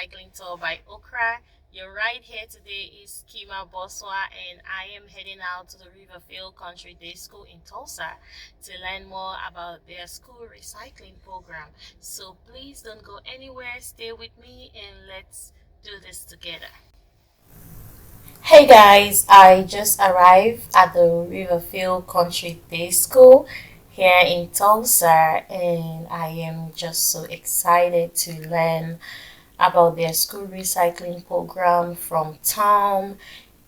Recycling Tour by Okra. Your ride here today is Kima Boswa, and I am heading out to the Riverfield Country Day School in Tulsa to learn more about their school recycling program. So please don't go anywhere, stay with me, and let's do this together. Hey guys, I just arrived at the Riverfield Country Day School here in Tulsa, and I am just so excited to learn about their school recycling program from Tom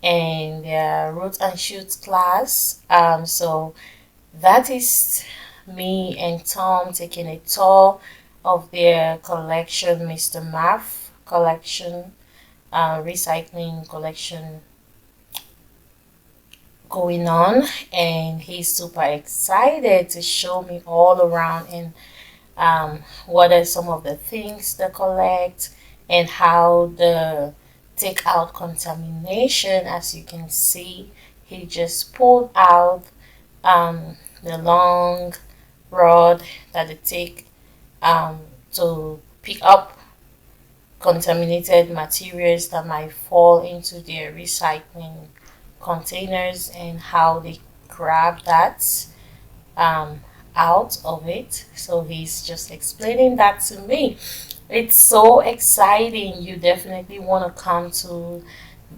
and their root and shoot class. So that is me and Tom taking a tour of their collection, Mr. Math collection, recycling collection going on, and he's super excited to show me all around and what are some of the things they collect and how the take out contamination. As you can see, he just pulled out the long rod that they take to pick up contaminated materials that might fall into their recycling containers and how they grab that um, out of it. So he's just explaining that to me. It's so exciting. You definitely want to come to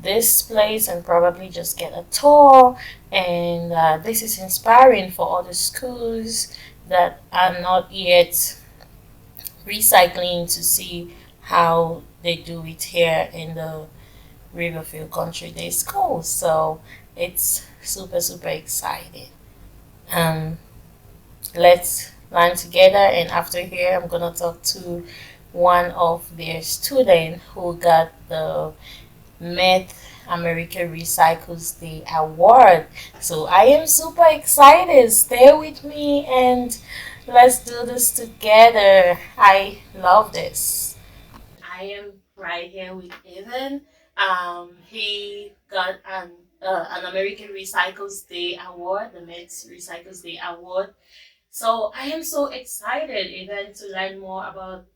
this place and probably just get a tour. And this is inspiring for other schools that are not yet recycling to see how they do it here in the Riverfield Country Day School. So it's super exciting. Um, let's learn together, and after here I'm gonna talk to one of their students who got the Met America Recycles Day Award. So I am super excited. Stay with me and let's do this together. I love this. I am right here with Evan. He got an American Recycles Day Award, the Mets Recycles Day Award. So I am so excited, Evan, to learn more about.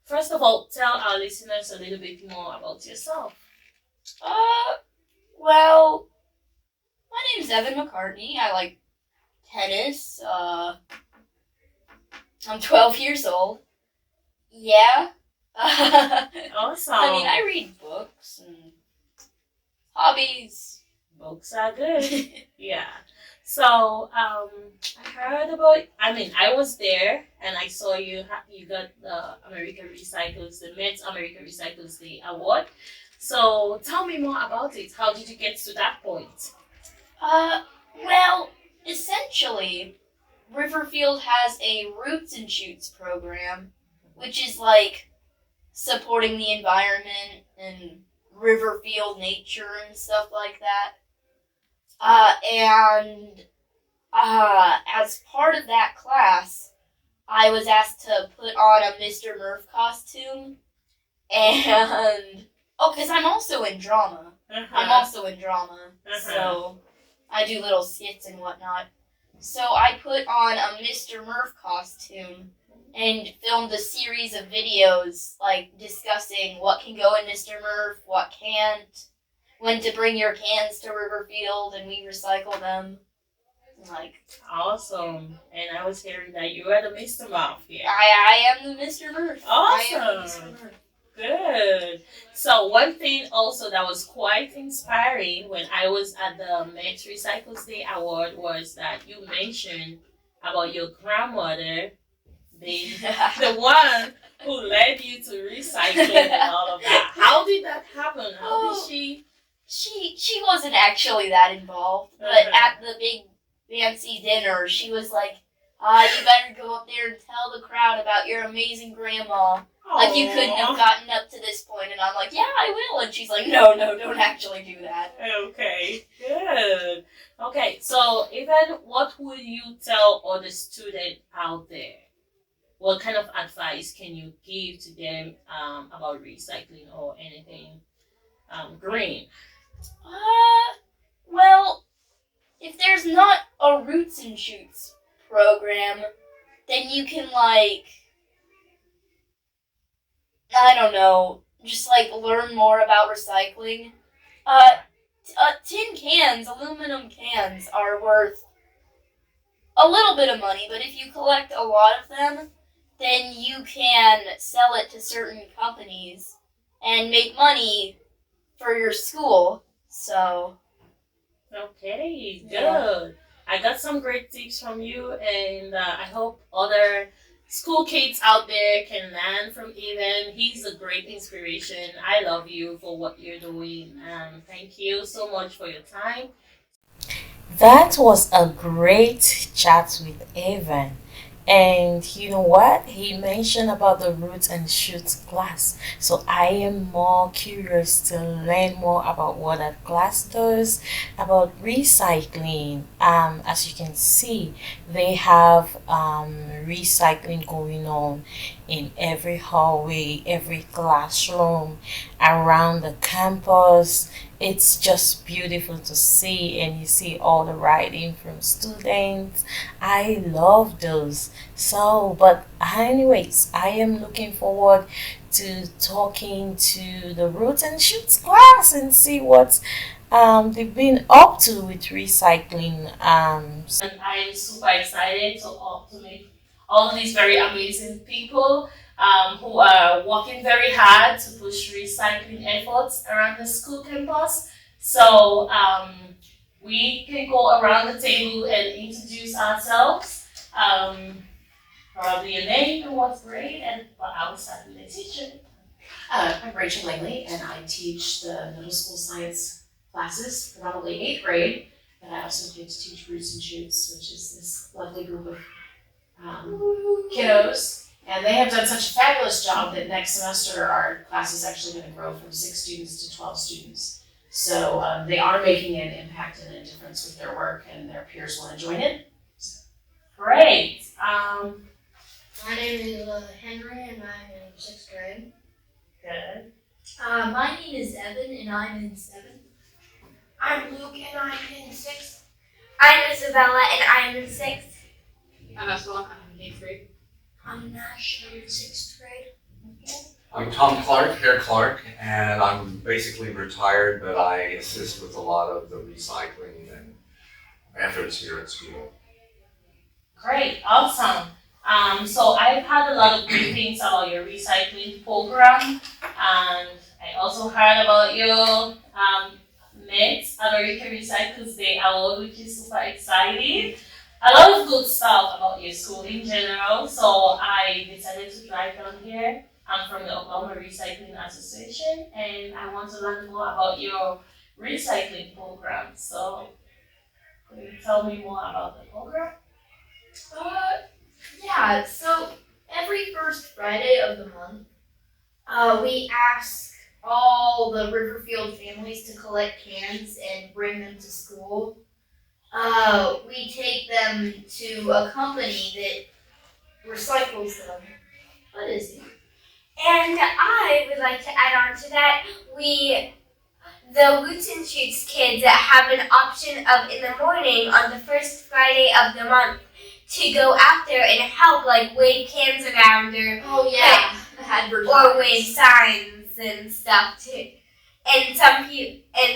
First of all, tell our listeners a little bit more about yourself. Uh, well, my name's Evan McCartney. I like tennis. I'm 12 years old. Yeah. Awesome. I mean, I read books and hobbies. Books are good. Yeah. So, I heard about. I mean, I was there and I saw you. You got the American Recycles, the Mets American Recycles Day Award. So, tell me more about it. How did you get to that point? Well, essentially, Riverfield has a Roots and Shoots program, which is like supporting the environment and Riverfield nature and stuff like that. And as part of that class, I was asked to put on a Mr. Murph costume, and because I'm also in drama. So I do little skits and whatnot. So I put on a Mr. Murph costume and filmed a series of videos, like discussing what can go in Mr. Murph, what can't, when to bring your cans to Riverfield and we recycle them. Like, awesome. And I was hearing that you are the Mr. Mouth here. I am the Mr. Murph. Awesome. I am the Mr. Murph. Good. So one thing also that was quite inspiring when I was at the Met Recycles Day Award was that you mentioned about your grandmother being the one who led you to recycling and all of that. How did that happen? How did she? She wasn't actually that involved, but at the big fancy dinner, she was like, you better go up there and tell the crowd about your amazing grandma. Aww. Like, you couldn't have gotten up to this point. And I'm like, yeah, I will. And she's like, no, don't actually do that. Okay, good. Okay, so even what would you tell other students out there? What kind of advice can you give to them about recycling or anything green? Well, if there's not a Roots and Shoots program, then you can, like, I don't know, just like learn more about recycling. Uh, tin cans, aluminum cans, are worth a little bit of money, but if you collect a lot of them, then you can sell it to certain companies and make money for your school. So, Okay, yeah. good. I got some great tips from you, and I hope other school kids out there can learn from Evan. He's a great inspiration. I love you for what you're doing. Thank you so much for your time. That was a great chat with Evan. And you know what? He mentioned about the roots and shoots class. So I am more curious to learn more about what that class does, about recycling. As you can see, they have recycling going on in every hallway, every classroom, around the campus. It's just beautiful to see, and you see all the writing from students. I love those. So, but anyways, I am looking forward to talking to the Roots and Shoots class and see what they've been up to with recycling. And I'm super excited to meet all of these very amazing people who are working very hard to push recycling efforts around the school campus. So we can go around the table and introduce ourselves. Probably a name and what's grade, and well, I will start with the teacher. I'm Rachel Langley, and I teach the middle school science classes, predominantly 8th grade, but I also get to teach Roots and Shoots, which is this lovely group of kiddos. And they have done such a fabulous job that next semester our class is actually going to grow from 6 students to 12 students. So they are making an impact and a difference with their work, and their peers want to join in. Great. My name is Henry, and I'm in 6th grade. Good. My name is Evan, and I'm in 7th. I'm Luke, and I'm in 6th. I'm Isabella, and I'm in 6th. I'm Estella, I'm in 8th grade. I'm Nash, I'm in 6th grade. I'm Tom Clark, Herr Clark, and I'm basically retired, but I assist with a lot of the recycling and efforts here at school. Great, awesome. So I've had a lot of great things about your recycling program, and I also heard about your NET, American Recyclers Day Award, which is super exciting. A lot of good stuff about your school in general. So I decided to drive down here. I'm from the Oklahoma Recycling Association, and I want to learn more about your recycling program. So, can you tell me more about the program? Yeah, so every first Friday of the month, we ask all the Riverfield families to collect cans and bring them to school. We take them to a company that recycles them. What is it? And I would like to add on to that, the Roots and Shoots kids have an option of in the morning on the first Friday of the month to go out there and help, like wave cans around or wave signs and stuff too. And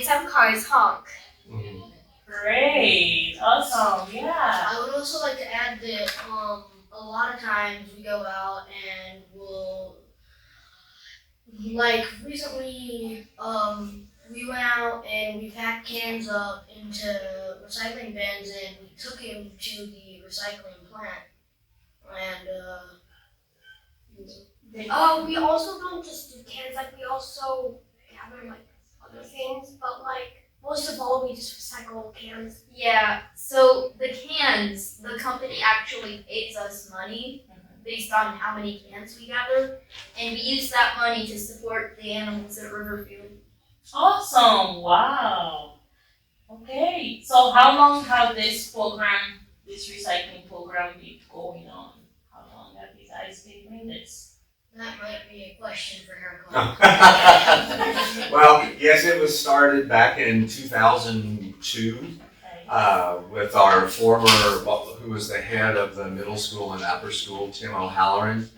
some cars honk. Mm-hmm. Great, awesome, yeah. I would also like to add that a lot of times we go out and we'll, like recently, we went out and we packed cans up into recycling bins and we took them to the recycling plant. And we also don't just do cans, like we also gather like other things, but like most of all we just recycle cans. Yeah, so the cans, the company actually pays us money based on how many cans we gather, and we use that money to support the animals at Riverfield. Awesome, wow. Okay, so how long have this recycling program been going on? How long have you guys been doing this? That might be a question for her. Well, yes, it was started back in 2002 with our former, who was the head of the middle school and upper school, Tim O'Halloran.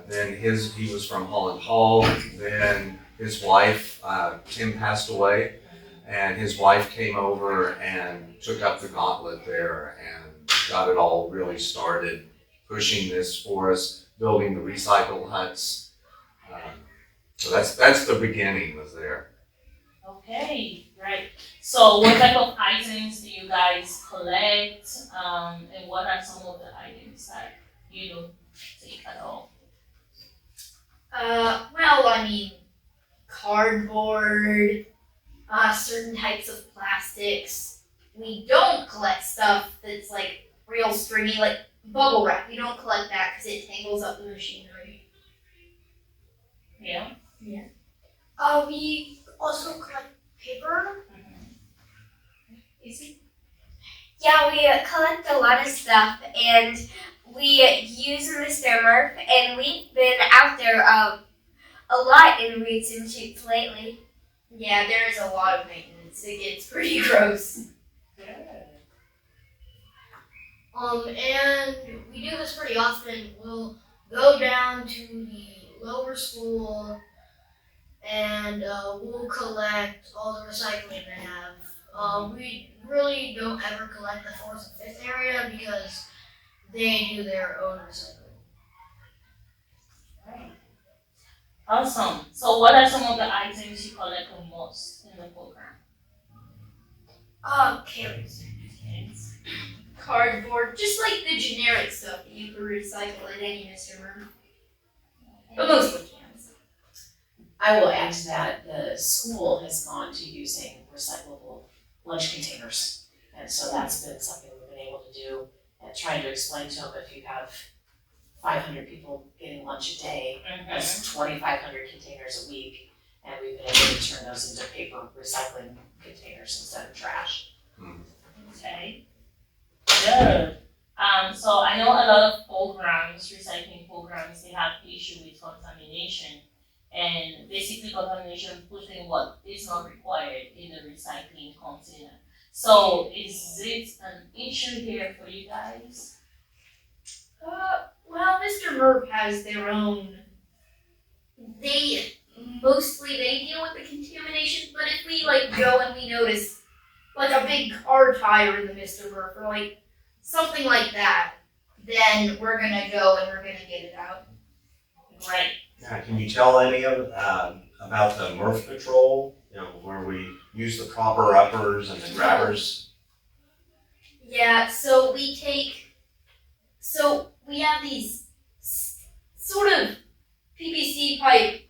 Then he was from Holland Hall. Then his wife, Tim, passed away, and his wife came over and took up the gauntlet there and got it all really started, pushing this for us, building the recycle huts. So that's the beginning was there. Okay, right. So what type of items do you guys collect? And what are some of the items that you don't take at all? Well, I mean, cardboard, certain types of plastics. We don't collect stuff that's like real stringy, like bubble wrap. We don't collect that because it tangles up the machinery. Yeah. We also collect paper. Easy. Yeah, we collect a lot of stuff, and we use Mr. Murph, and we've been out there a lot in Reeds and Shoots lately. Yeah, there is a lot of maintenance. It gets pretty gross. And we do this pretty often. We'll go down to the lower school, and we'll collect all the recycling they have. We really don't ever collect the 4th and 5th area because they do their own recycling. Awesome. So what are some of the items you collect the most in the program? Carrots. Cardboard, just like the generic stuff that you can recycle at any Mr. Murph. But mostly cans. I will add to that, the school has gone to using recyclable lunch containers. And so that's been something we've been able to do and trying to explain to them if you have 500 people getting lunch a day, that's 2,500 containers a week. And we've been able to turn those into paper recycling containers instead of trash. Okay. Good. So I know a lot of programs, recycling programs, they have issue with contamination, and basically contamination putting what is not required in the recycling container. So is it an issue here for you guys? Well, Mr. Murph has their own. They deal with the contamination, but if we go and we notice like a big car tire in the Mr. Murph or like something like that, then we're gonna go and we're gonna get it out. Right. Can you tell any of about the Murph Patrol? Where we use the proper uppers and the grabbers. Yeah. So we have these sort of PVC pipe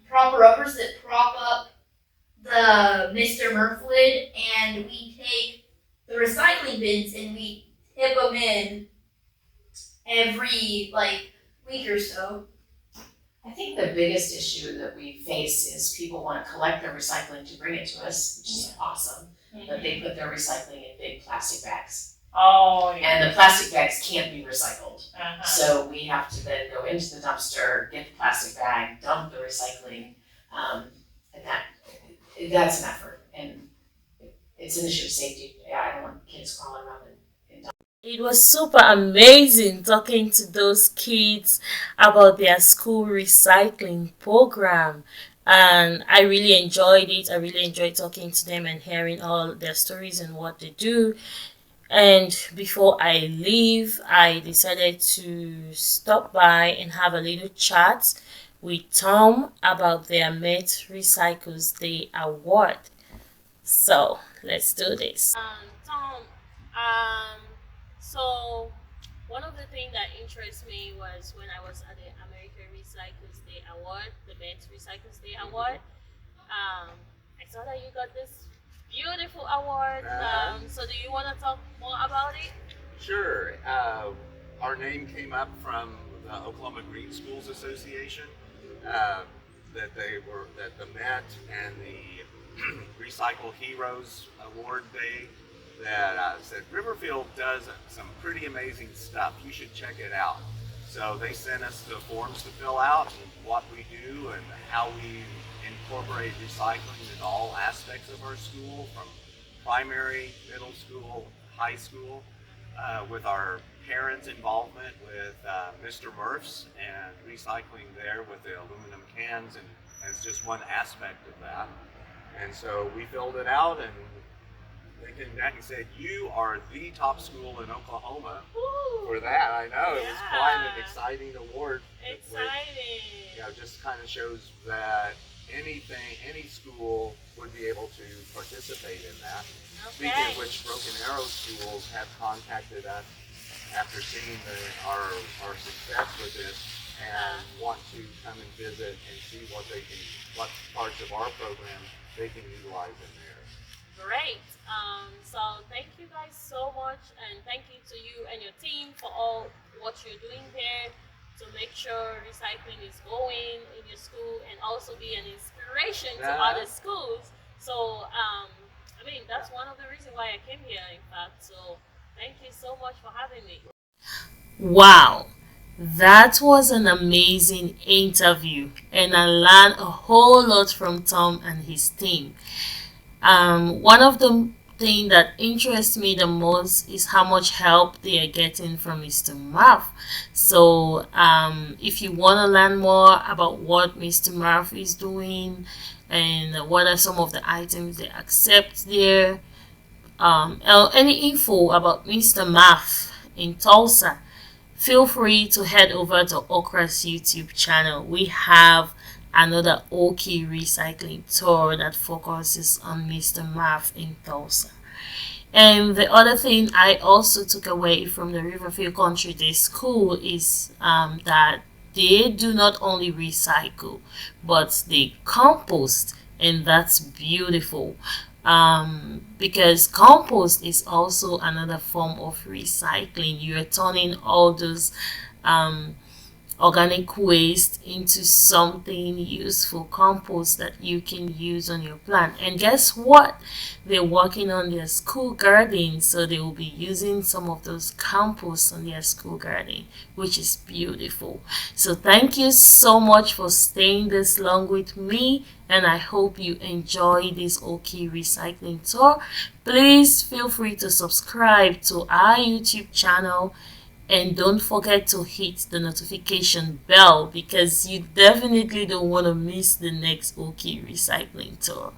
proper uppers that prop up the Mr. Murph lid, and we take the recycling bins and we tip them in every week or so. I think the biggest issue that we face is people want to collect their recycling to bring it to us, which is awesome, but they put their recycling in big plastic bags. Oh, yeah. And the plastic bags can't be recycled. Uh-huh. So we have to then go into the dumpster, get the plastic bag, dump the recycling, and that's an effort. And it's an issue of safety. I don't want kids crawling around and It was super amazing talking to those kids about their school recycling program. And I really enjoyed it. I really enjoyed talking to them and hearing all their stories and what they do. And before I leave, I decided to stop by and have a little chat with Tom about their Met Recycles Day Award. So let's do this. Tom, so one of the things that interests me was when I was at the American Recycles Day Award, the Met Recycles Day Award. I saw that you got this beautiful award. So do you want to talk more about it? Sure. Our name came up from the Oklahoma Green Schools Association. That the Met and the Recycle Heroes Award Day that said Riverfield does some pretty amazing stuff. You should check it out. So they sent us the forms to fill out and what we do and how we incorporate recycling in all aspects of our school, from primary, middle school, high school. with our parents' involvement with Mr. Murph's and recycling there with the aluminum cans, and as just one aspect of that. And so we filled it out, and they came back and said, "You are the top school in Oklahoma." Woo! For that, I know it was quite an Yeah. exciting award. Exciting. You know, just kind of shows that any school would be able to participate in that. Speaking Okay. of which, Broken Arrow schools have contacted us after seeing our success with this and want to come and visit and see what parts of our program they can utilize in there. Great. So thank you guys so much, and thank you to you and your team for all what you're doing there to make sure recycling is going in your school and also be an inspiration to Yeah. other schools. So I mean, that's one of the reasons why I came here, in fact. So thank you so much for having me. Wow, that was an amazing interview, and I learned a whole lot from Tom and his team. One of the thing that interests me the most is how much help they are getting from Mr. Murph. So, if you want to learn more about what Mr. Murph is doing and what are some of the items they accept there, or any info about Mr. Murph in Tulsa, feel free to head over to Okra's YouTube channel. We have another Okie Recycling Tour that focuses on Mr. Murph in Tulsa. And the other thing I also took away from the Riverfield Country Day School is that they do not only recycle, but they compost, and that's beautiful. Because compost is also another form of recycling. You are turning all those organic waste into something useful, compost that you can use on your plant. And guess what? They're working on their school garden, so they will be using some of those compost on their school garden, which is beautiful. So thank you so much for staying this long with me, and I hope you enjoy this Okie Recycling Tour. Please feel free to subscribe to our YouTube channel, and don't forget to hit the notification bell because you definitely don't want to miss the next Okie Recycling Tour.